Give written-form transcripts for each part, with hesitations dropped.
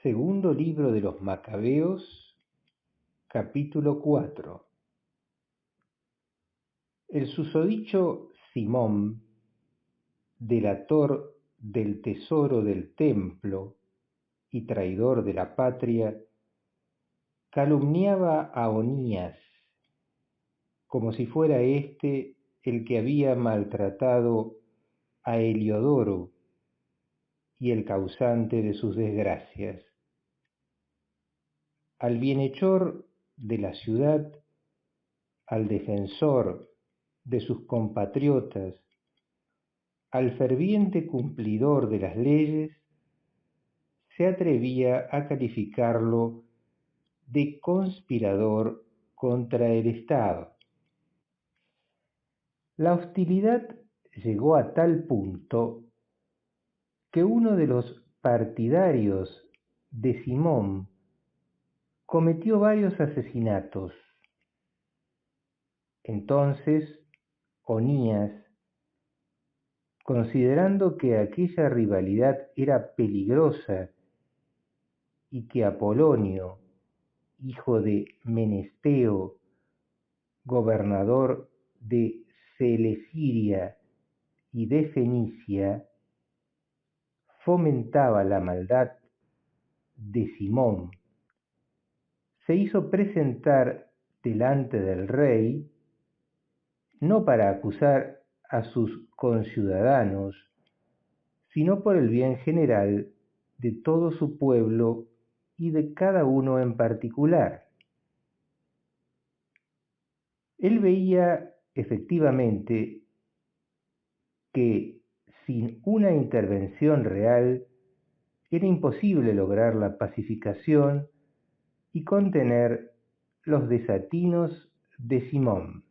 Segundo libro de los Macabeos, capítulo 4. El susodicho Simón, delator del tesoro del templo y traidor de la patria, calumniaba a Onías, como si fuera éste el que había maltratado a Heliodoro y el causante de sus desgracias. Al bienhechor de la ciudad, al defensor de sus compatriotas, al ferviente cumplidor de las leyes, se atrevía a calificarlo de conspirador contra el Estado. La hostilidad llegó a tal punto que uno de los partidarios de Simón cometió varios asesinatos. Entonces, Onías, considerando que aquella rivalidad era peligrosa y que Apolonio, hijo de Menesteo, gobernador de Celesiria y de Fenicia, fomentaba la maldad de Simón, se hizo presentar delante del rey, no para acusar a sus conciudadanos, sino por el bien general de todo su pueblo y de cada uno en particular. Él veía efectivamente que sin una intervención real era imposible lograr la pacificación y contener los desatinos de Simón.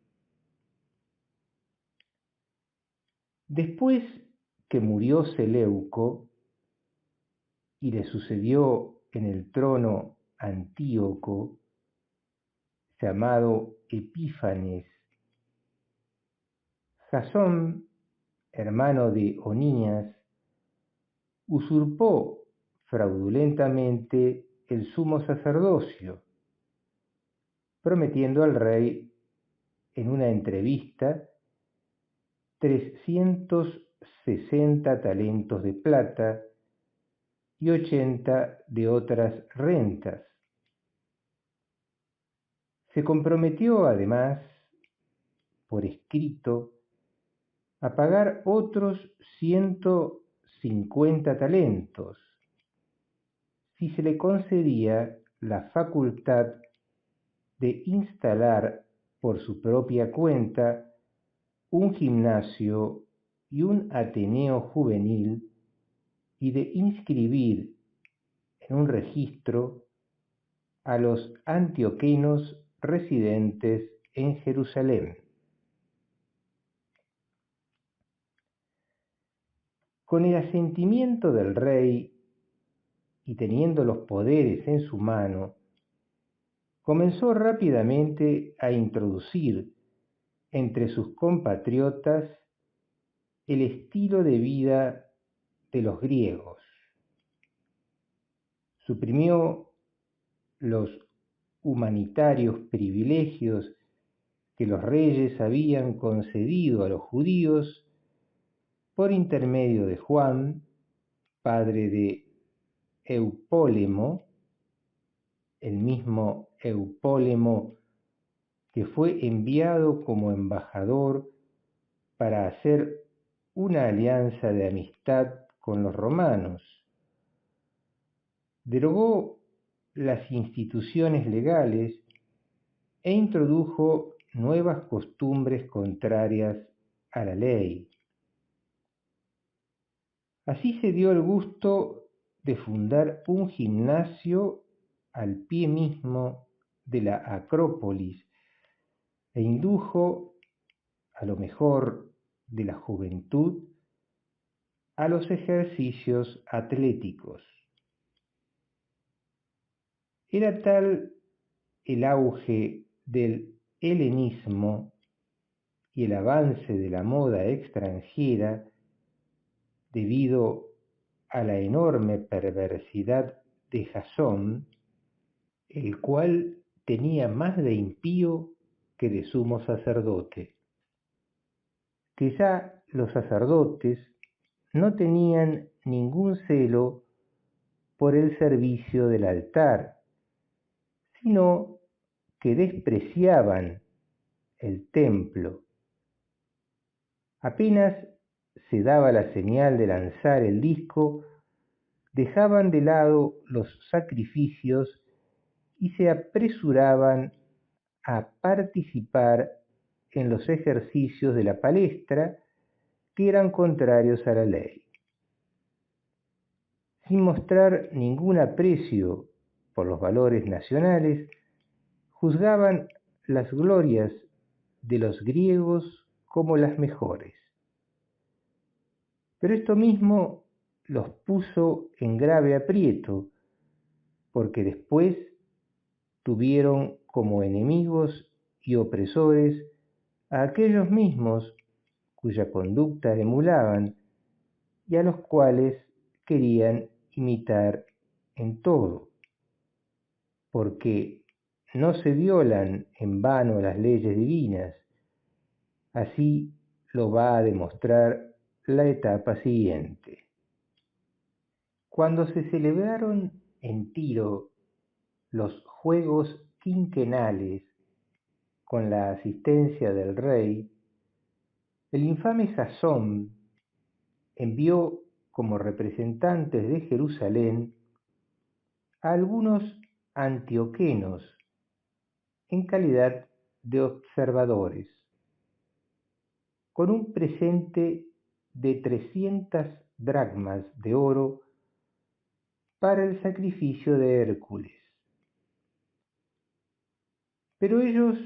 Después que murió Seleuco y le sucedió en el trono Antíoco, llamado Epífanes, Jasón, hermano de Onías, usurpó fraudulentamente el sumo sacerdocio, prometiendo al rey en una entrevista 360 talentos de plata y 80 de otras rentas. Se comprometió además, por escrito, a pagar otros 150 talentos si se le concedía la facultad de instalar por su propia cuenta un gimnasio y un ateneo juvenil y de inscribir en un registro a los antioquenos residentes en Jerusalén. Con el asentimiento del rey y teniendo los poderes en su mano, comenzó rápidamente a introducir entre sus compatriotas el estilo de vida de los griegos. Suprimió los humanitarios privilegios que los reyes habían concedido a los judíos por intermedio de Juan, padre de Eupólemo, el mismo Eupólemo que fue enviado como embajador para hacer una alianza de amistad con los romanos. Derogó las instituciones legales e introdujo nuevas costumbres contrarias a la ley. Así se dio el gusto de fundar un gimnasio al pie mismo de la Acrópolis e indujo a lo mejor de la juventud a los ejercicios atléticos. Era tal el auge del helenismo y el avance de la moda extranjera debido a la enorme perversidad de Jasón, el cual tenía más de impío que de sumo sacerdote, que ya los sacerdotes no tenían ningún celo por el servicio del altar, sino que despreciaban el templo. Apenas se daba la señal de lanzar el disco, dejaban de lado los sacrificios y se apresuraban a participar en los ejercicios de la palestra que eran contrarios a la ley. Sin mostrar ningún aprecio por los valores nacionales, juzgaban las glorias de los griegos como las mejores. Pero esto mismo los puso en grave aprieto, porque después tuvieron como enemigos y opresores a aquellos mismos cuya conducta emulaban y a los cuales querían imitar en todo, porque no se violan en vano las leyes divinas. Así lo va a demostrar la etapa siguiente. Cuando se celebraron en Tiro los Juegos Quinquenales con la asistencia del rey, el infame Jasón envió como representantes de Jerusalén a algunos antioquenos en calidad de observadores, con un presente de 300 dracmas de oro para el sacrificio de Hércules. Pero ellos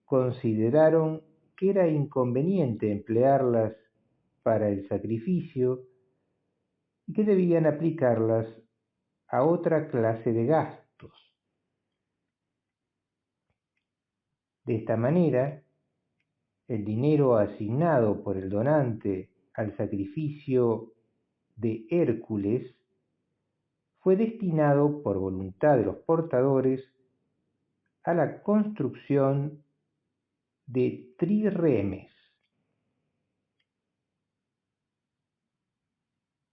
consideraron que era inconveniente emplearlas para el sacrificio y que debían aplicarlas a otra clase de gastos. De esta manera, el dinero asignado por el donante al sacrificio de Hércules fue destinado por voluntad de los portadores a la construcción de trirremes.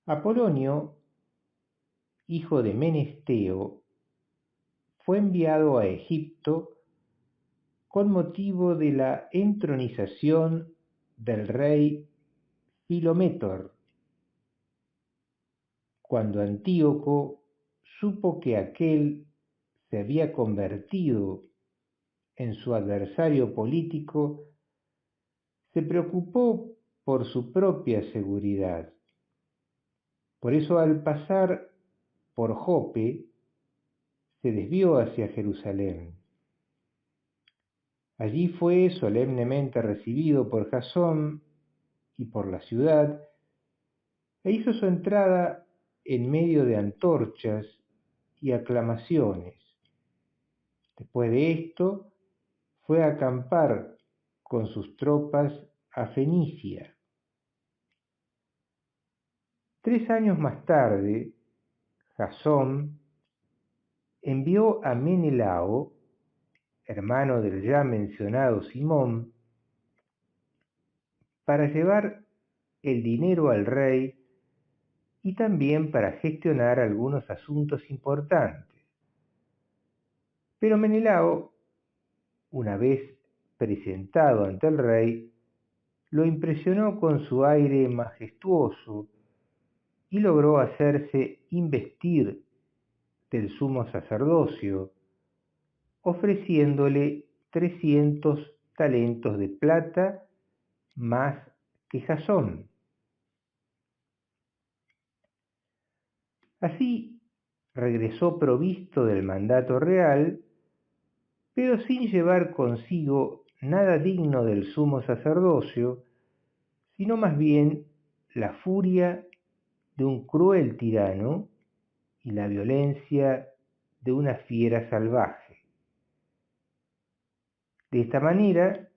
Apolonio, hijo de Menesteo, fue enviado a Egipto con motivo de la entronización del rey Filométor. Cuando Antíoco supo que aquél se había convertido en su adversario político, se preocupó por su propia seguridad. Por eso, al pasar por Jope, se desvió hacia Jerusalén. Allí fue solemnemente recibido por Jasón y por la ciudad, e hizo su entrada en medio de antorchas y aclamaciones. Después de esto, fue a acampar con sus tropas a Fenicia. 3 años más tarde, Jasón envió a Menelao, hermano del ya mencionado Simón, para llevar el dinero al rey y también para gestionar algunos asuntos importantes. Pero Menelao, una vez presentado ante el rey, lo impresionó con su aire majestuoso y logró hacerse investir del sumo sacerdocio, ofreciéndole 300 talentos de plata más que Jasón. Así regresó provisto del mandato real, pero sin llevar consigo nada digno del sumo sacerdocio, sino más bien la furia de un cruel tirano y la violencia de una fiera salvaje. De esta manera,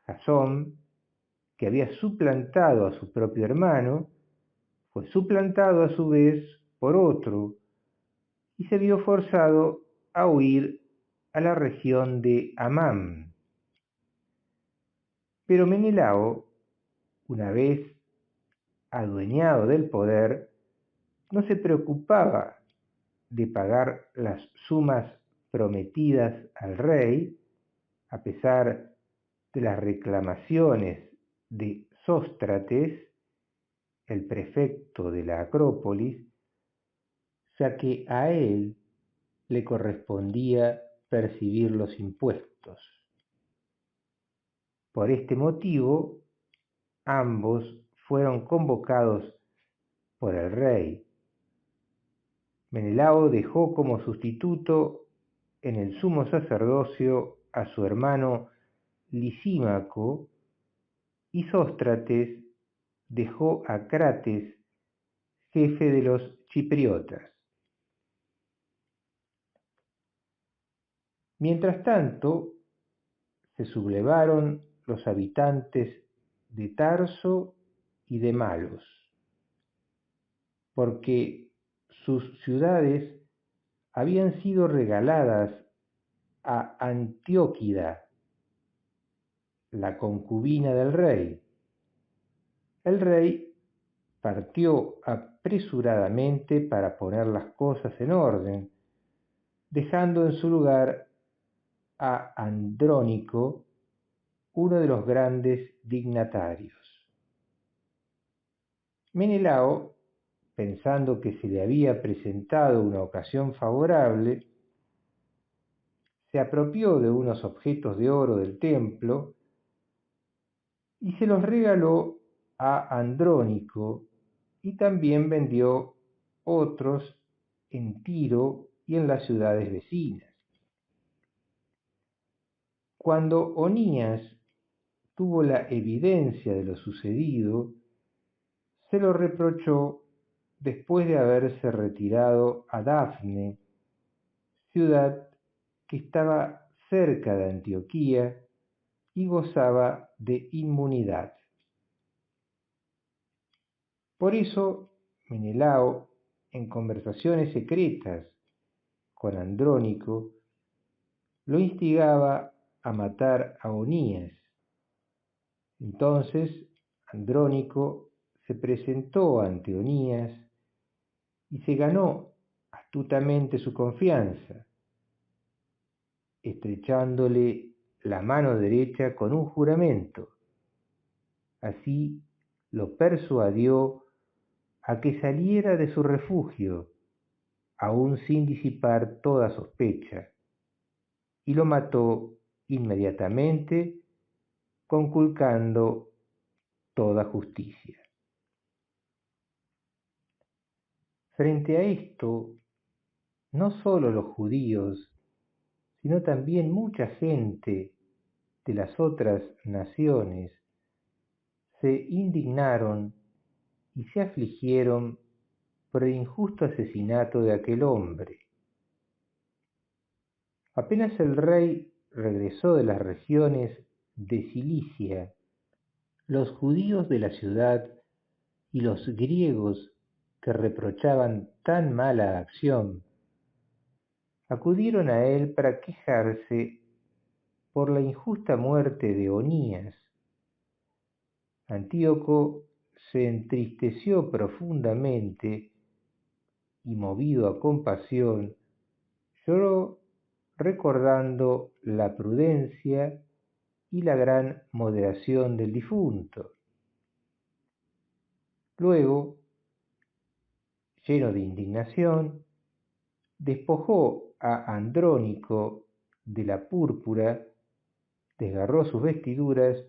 Jasón, que había suplantado a su propio hermano, fue suplantado a su vez por otro, y se vio forzado a huir a la región de Amán. Pero Menelao, una vez adueñado del poder, no se preocupaba de pagar las sumas prometidas al rey, a pesar de las reclamaciones de Sóstrates, el prefecto de la Acrópolis, ya que a él le correspondía percibir los impuestos. Por este motivo, ambos fueron convocados por el rey. Menelao dejó como sustituto en el sumo sacerdocio a su hermano Lisímaco, y Sóstrates dejó a Crates jefe de los chipriotas. Mientras tanto, se sublevaron los habitantes de Tarso y de Malos, porque sus ciudades habían sido regaladas a Antíoquida, la concubina del rey. El rey partió apresuradamente para poner las cosas en orden, dejando en su lugar a Andrónico, uno de los grandes dignatarios. Menelao, pensando que se le había presentado una ocasión favorable, se apropió de unos objetos de oro del templo y se los regaló a Andrónico, y también vendió otros en Tiro y en las ciudades vecinas. Cuando Onías tuvo la evidencia de lo sucedido, se lo reprochó después de haberse retirado a Dafne, ciudad que estaba cerca de Antioquía y gozaba de inmunidad. Por eso, Menelao, en conversaciones secretas con Andrónico, lo instigaba a matar a Onías. Entonces, Andrónico se presentó ante Onías y se ganó astutamente su confianza, estrechándole la mano derecha con un juramento. Así lo persuadió a que saliera de su refugio, aún sin disipar toda sospecha, y lo mató inmediatamente, conculcando toda justicia. Frente a esto, no solo los judíos, sino también mucha gente de las otras naciones se indignaron y se afligieron por el injusto asesinato de aquel hombre. Apenas el rey regresó de las regiones de Cilicia, los judíos de la ciudad y los griegos que reprochaban tan mala acción acudieron a él para quejarse por la injusta muerte de Onías. Antíoco se entristeció profundamente y, movido a compasión, lloró recordando la prudencia y la gran moderación del difunto. Luego, lleno de indignación, despojó a Andrónico de la púrpura, desgarró sus vestiduras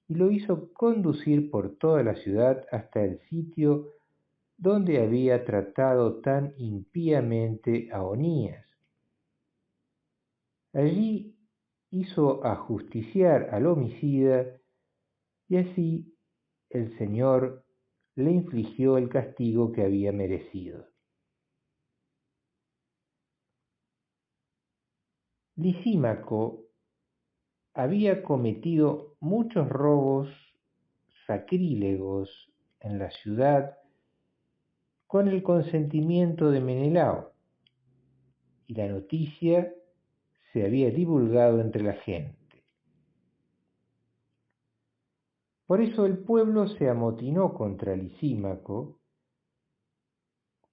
y lo hizo conducir por toda la ciudad hasta el sitio donde había tratado tan impíamente a Onías. Allí hizo ajusticiar al homicida y así el Señor le infligió el castigo que había merecido. Lisímaco había cometido muchos robos sacrílegos en la ciudad con el consentimiento de Menelao. y la noticia se había divulgado entre la gente. Por eso el pueblo se amotinó contra Lisímaco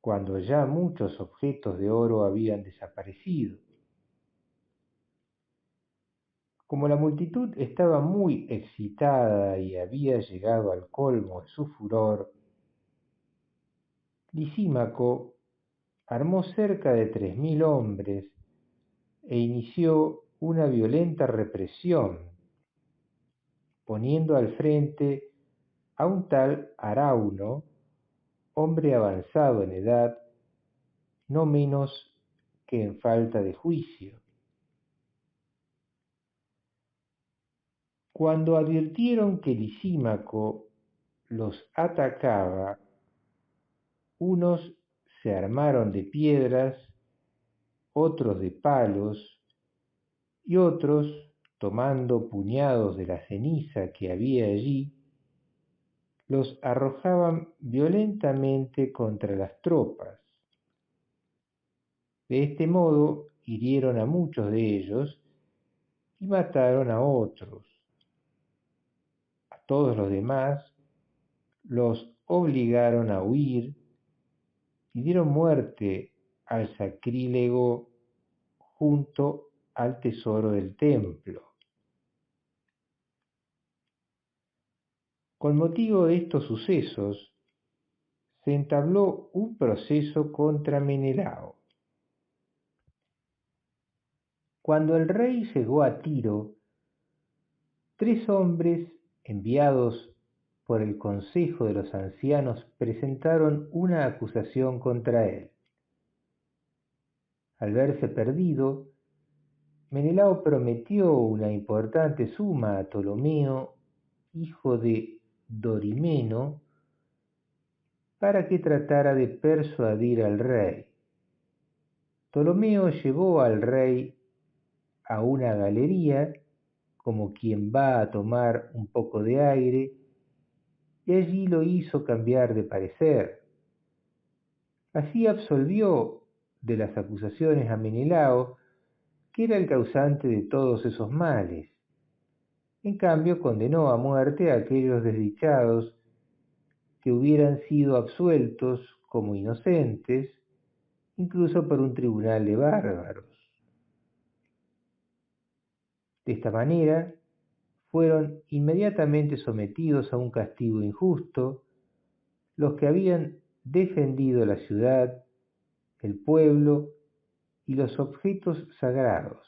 cuando ya muchos objetos de oro habían desaparecido. Como la multitud estaba muy excitada y había llegado al colmo de su furor, Lisímaco armó cerca de 3.000 hombres e inició una violenta represión, poniendo al frente a un tal Arauno, hombre avanzado en edad, no menos que en falta de juicio. Cuando advirtieron que Lisímaco los atacaba, unos se armaron de piedras, otros de palos, y otros, tomando puñados de la ceniza que había allí, los arrojaban violentamente contra las tropas. De este modo hirieron a muchos de ellos y mataron a otros. A todos los demás los obligaron a huir y dieron muerte al sacrílego junto al tesoro del templo. Con motivo de estos sucesos, se entabló un proceso contra Menelao. Cuando el rey llegó a Tiro, 3 hombres enviados por el consejo de los ancianos presentaron una acusación contra él. Al verse perdido, Menelao prometió una importante suma a Ptolomeo, hijo de Dorimeno, para que tratara de persuadir al rey. Ptolomeo llevó al rey a una galería, como quien va a tomar un poco de aire, y allí lo hizo cambiar de parecer. Así absolvió de las acusaciones a Menelao, que era el causante de todos esos males. En cambio, condenó a muerte a aquellos desdichados que hubieran sido absueltos como inocentes, incluso por un tribunal de bárbaros. De esta manera, fueron inmediatamente sometidos a un castigo injusto los que habían defendido la ciudad, el pueblo y los objetos sagrados.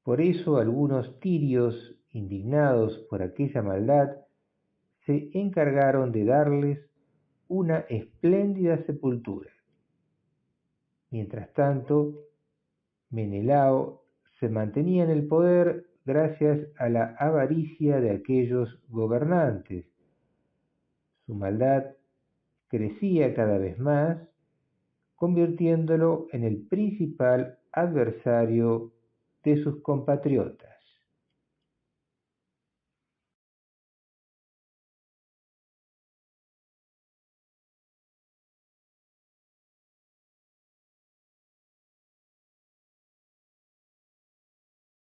Por eso algunos tirios, indignados por aquella maldad, se encargaron de darles una espléndida sepultura. Mientras tanto, Menelao se mantenía en el poder gracias a la avaricia de aquellos gobernantes. Su maldad crecía cada vez más, convirtiéndolo en el principal adversario de sus compatriotas.